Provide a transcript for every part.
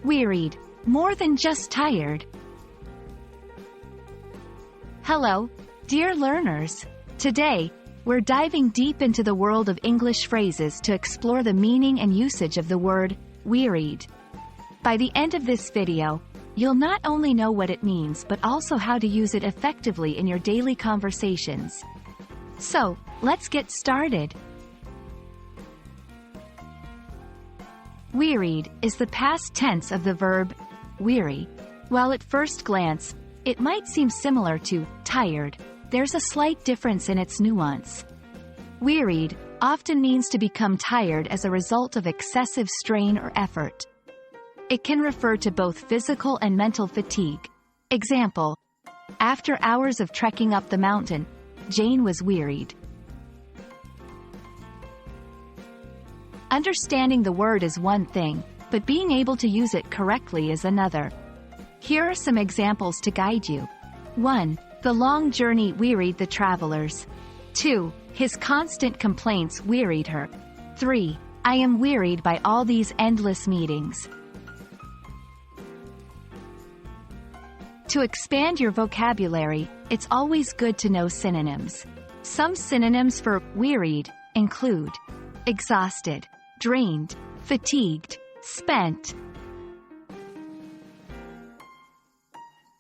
Wearied, more than just tired. Hello, dear learners. Today, we're diving deep into the world of English phrases to explore the meaning and usage of the word wearied. By the end of this video, you'll not only know what it means but also how to use it effectively in your daily conversations. So, let's get started. Wearied is the past tense of the verb weary. While at first glance, it might seem similar to tired, there's a slight difference in its nuance. Wearied often means to become tired as a result of excessive strain or effort. It can refer to both physical and mental fatigue. Example: after hours of trekking up the mountain, Jane was wearied. Understanding the word is one thing, but being able to use it correctly is another. Here are some examples to guide you. 1. The long journey wearied the travelers. 2. His constant complaints wearied her. 3. I am wearied by all these endless meetings. To expand your vocabulary, it's always good to know synonyms. Some synonyms for wearied include exhausted, drained, fatigued, spent.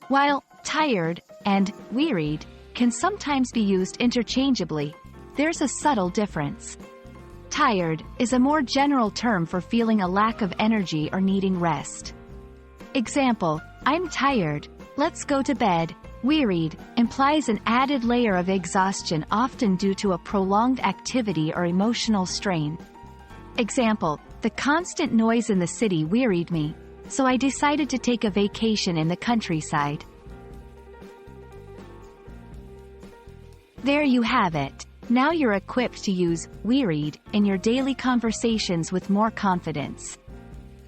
While tired and wearied can sometimes be used interchangeably, there's a subtle difference. Tired is a more general term for feeling a lack of energy or needing rest. Example: I'm tired, let's go to bed. Wearied implies an added layer of exhaustion, often due to a prolonged activity or emotional strain. Example: the constant noise in the city wearied me, so I decided to take a vacation in the countryside. There you have it. Now you're equipped to use wearied in your daily conversations with more confidence.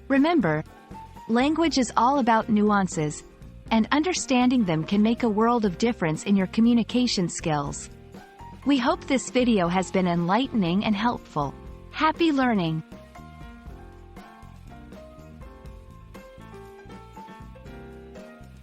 Remember, language is all about nuances, and understanding them can make a world of difference in your communication skills. We hope this video has been enlightening and helpful. Happy learning!